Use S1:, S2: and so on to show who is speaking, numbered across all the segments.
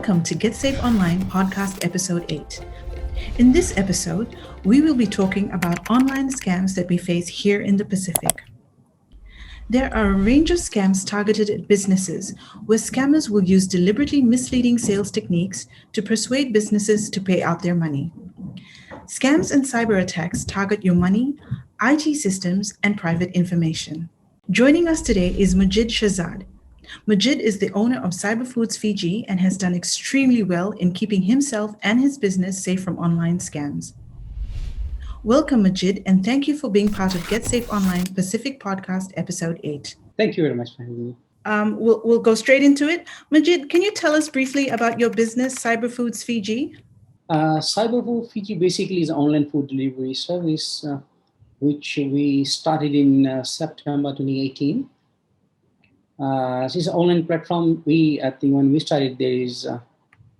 S1: Welcome to Get Safe Online Podcast Episode 8. In this episode, we will be talking about online scams that we face here in the Pacific. There are a range of scams targeted at businesses where scammers will use deliberately misleading sales techniques to persuade businesses to pay out their money. Scams and cyber attacks target your money, IT systems, and private information. Joining us today is Majid Shahzad. Majid is the owner of Cyber Foods Fiji and has done extremely well in keeping himself and his business safe from online scams. Welcome, Majid, and thank you for being part of Get Safe Online Pacific Podcast Episode 8.
S2: Thank you very much for having me.
S1: We'll go straight into it. Majid, can you tell us briefly about your business, Cyber Foods Fiji?
S2: Cyber Foods Fiji basically is an online food delivery service, which we started in September 2018. This is an online platform. I think when we started, there is,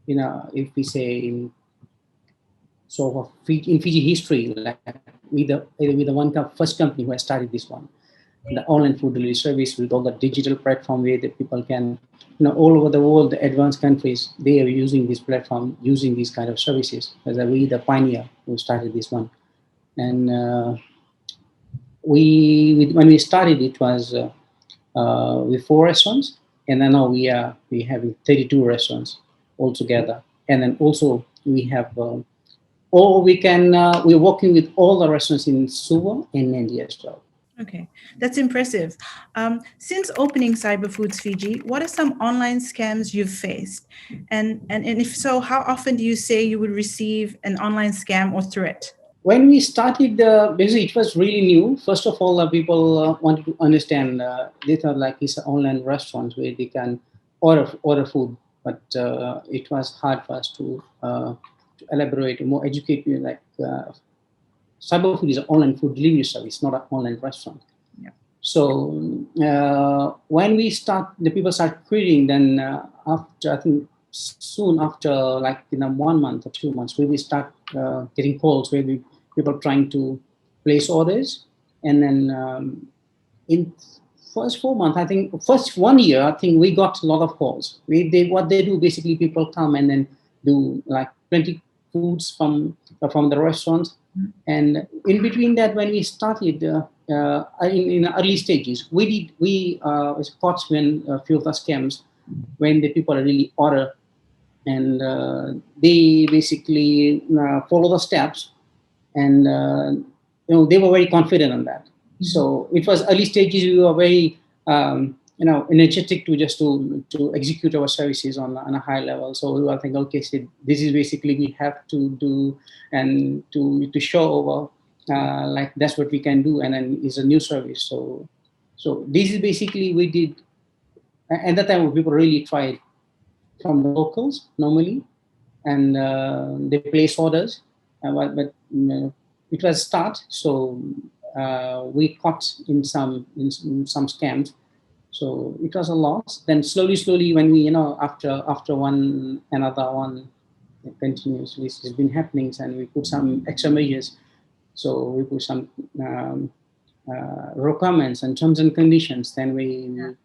S2: if we say in Fiji history, like with the first company who has started this one, the online food delivery service with all the digital platform where the people can, all over the world, the advanced countries, they are using this platform, using these kind of services. As we the pioneer who started this one, and when we started, it was. With 4 restaurants, and then now we having 32 restaurants altogether. And then also we have, we're working with all the restaurants in Suva and Nandi as well.
S1: Okay, that's impressive. Since opening Cyber Foods Fiji, what are some online scams you've faced? And if so, how often do you say you would receive an online scam or threat?
S2: When we started, basically it was really new. First of all, people wanted to understand. They thought like it's an online restaurant where they can order food, but it was hard for us to elaborate, more educate you. Like Cyber Food is an online food delivery service, not an online restaurant.
S1: Yeah.
S2: So when the people start querying, then after I think soon after, like 1 month or 2 months, we will start getting calls where people trying to place orders, and then in first 4 months, I think first 1 year, I think we got a lot of calls. What they do basically, people come and then do like 20 foods from the restaurant, and in between that, when we started in early stages, we was caught when a few of the scams when the people really order. And they basically follow the steps, and they were very confident on that. Mm-hmm. So it was early stages. We were very energetic to execute our services on a high level. So we were thinking, okay, so this is basically we have to do and to show over like that's what we can do, and then it's a new service. So this is basically we did. At that time, people really tried. From the locals normally, and they place orders, but it was start. So we caught in some scams. So it was a loss. Then slowly, when we after another one continuously, this has been happening, and we put some extra measures. So we put some requirements and terms and conditions. Then we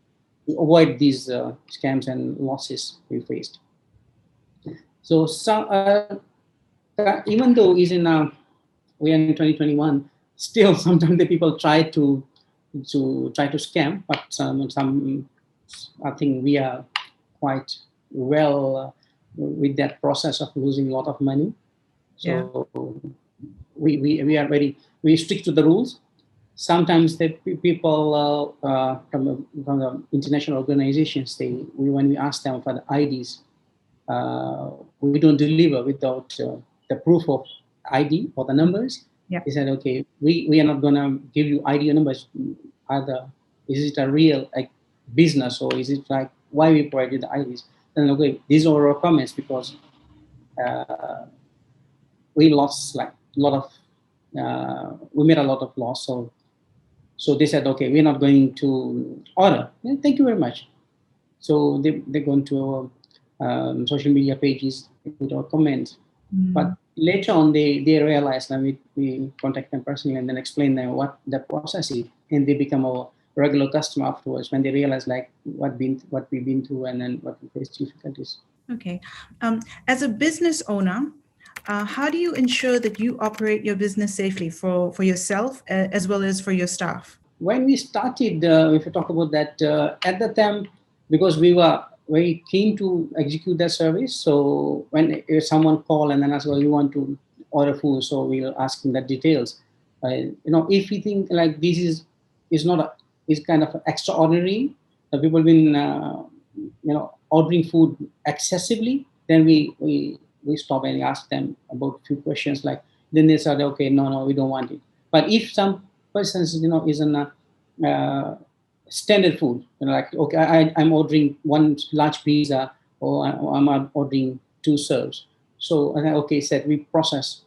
S2: avoid these scams and losses we faced. So even though we are in 2021, still sometimes the people try to scam, but some I think we are quite well with that process of losing a lot of money. So we are we stick to the rules. Sometimes the people from the international organizations, when we ask them for the IDs, we don't deliver without the proof of ID or the numbers.
S1: Yeah.
S2: They said, okay, we are not going to give you ID or numbers. Either is it a real business, or is it like why we provided the IDs? Then okay, these are our comments because we lost like a lot of we made a lot of loss. So they said, okay, we're not going to order. Thank you very much. So they're going to social media pages with our comments. But later on, they realized that we contact them personally and then explain them what the process is, and they become a regular customer afterwards when they realize like what we've been through and then what we face difficulties.
S1: Okay. As a business owner, how do you ensure that you operate your business safely for yourself as well as for your staff?
S2: When we started, if you talk about that, at the time, because we were very keen to execute that service. So when someone call and then ask, well, you want to order food, so we'll ask him the details. If we think like this is not a, is kind of extraordinary, people been ordering food excessively, then we stop and ask them about a few questions. Like then they said, okay, no, we don't want it. But if some persons is in a standard food, like okay, I'm ordering one large pizza, or I'm ordering two serves. So and then, okay, said we process.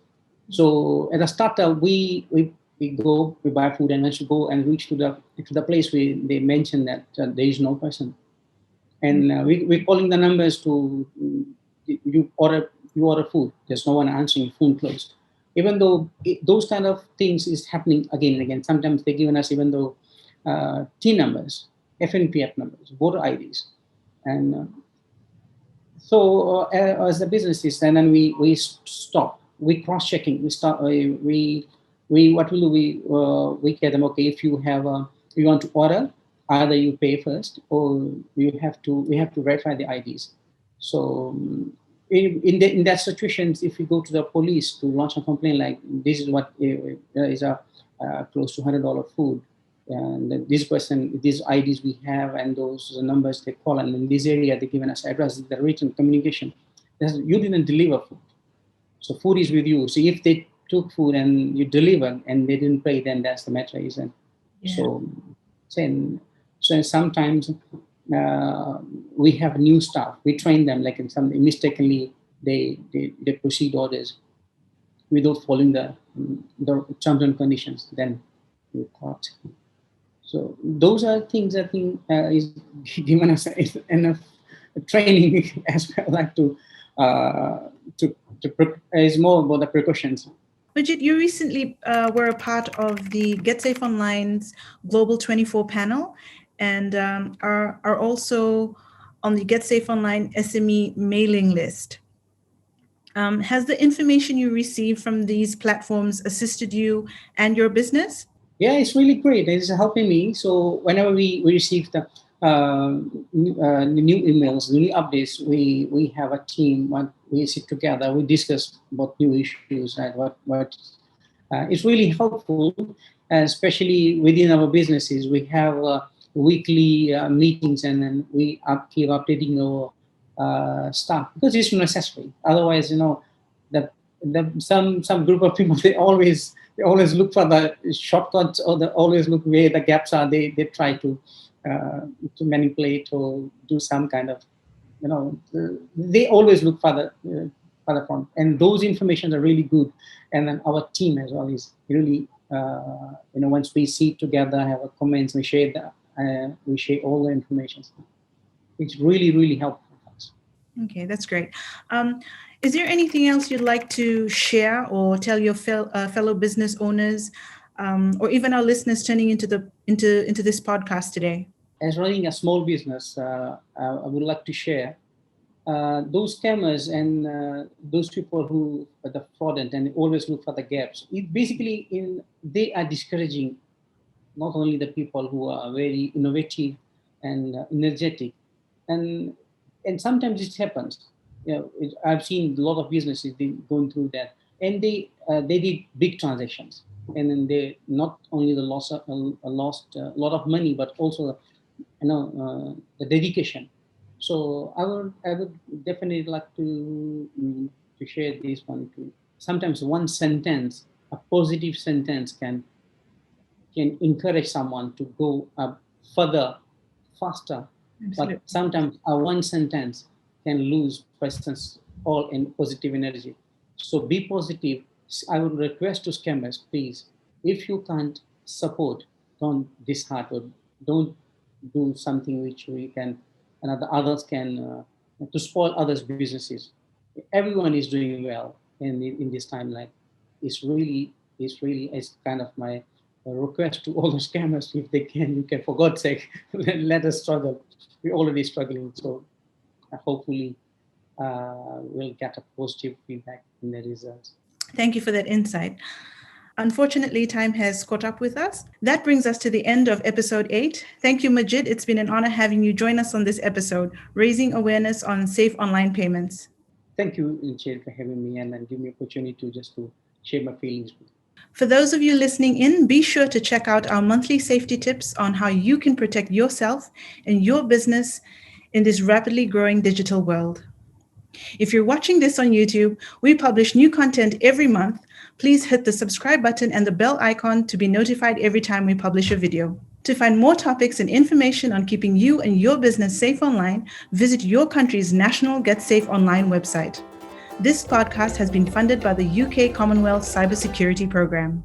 S2: So at the startup, we go, we buy food, and once you go and reach to the place where they mention that there is no person, and we're calling the numbers to you order food. There's no one answering. Phone closed. Even though those kind of things is happening again and again. Sometimes they're giving us even though T numbers, FNPF numbers, voter IDs, and so as a businesses, and then we stop. We cross checking. We start. We what we do? We get them. Okay, if you have you want to order, either you pay first or we have to verify the IDs. So in that situations, if you go to the police to launch a complaint like this is what is a close to $100 food, and this person, these IDs we have, and those numbers they call, and in this area they given us address, the written communication. You didn't deliver food, so food is with you. So if they took food and you deliver and they didn't pay, then that's the matter, isn't?
S1: Yeah.
S2: So sometimes we have new staff. We train them, like in some mistakenly they proceed orders without following the terms and conditions. Then we caught. So those are things I think is given us enough training as well, like is more about the precautions.
S1: Majid, you recently were a part of the Get Safe Online's Global 24 panel and are also on the Get Safe Online SME mailing list. Has the information you received from these platforms assisted you and your business?
S2: Yeah, it's really great. It's helping me. So whenever we receive the new emails, new updates, we have a team. We sit together, we discuss about new issues and what. It's really helpful, especially within our businesses. We have weekly meetings, and then we keep updating our staff because it's necessary. Otherwise, some group of people they always look for the shortcuts, or they always look where the gaps are. They try to manipulate or do some kind of they always look for the front, and those information are really good. And then our team as well is really once we sit together, have a comments, we share all the information. It's really helpful for us.
S1: Okay, that's great. Is there anything else you'd like to share or tell your fellow business owners, or even our listeners turning into this podcast today?
S2: As running a small business, I would like to share those scammers and those people who are the fraudulent and always look for the gaps. They are discouraging not only the people who are very innovative and energetic, and sometimes it happens. I've seen a lot of businesses going through that, and they did big transactions, and then they not only lost a lot of money, but also the dedication. So I would definitely like to share this one too. Sometimes one sentence, a positive sentence, can encourage someone to go up further, faster.
S1: Absolutely.
S2: But sometimes a one sentence can lose persons all in positive energy. So be positive. I would request to scammers, please, if you can't support, don't dishearten, don't do something which we can and the others can to spoil others' businesses. Everyone is doing well in this timeline. It's kind of my request to all the scammers, if they can, you can, for God's sake, let us struggle. We're already struggling. So hopefully will get a positive feedback in the results.
S1: Thank you for that insight. Unfortunately, time has caught up with us. That brings us to the end of episode 8. Thank you, Majid. It's been an honor having you join us on this episode, raising awareness on safe online payments.
S2: Thank you, Jade, for having me and give me opportunity to share my feelings with you.
S1: For those of you listening in, be sure to check out our monthly safety tips on how you can protect yourself and your business in this rapidly growing digital world. If you're watching this on YouTube, we publish new content every month. Please hit the subscribe button and the bell icon to be notified every time we publish a video. To find more topics and information on keeping you and your business safe online, visit your country's national Get Safe Online website. This podcast has been funded by the UK Commonwealth Cybersecurity Programme.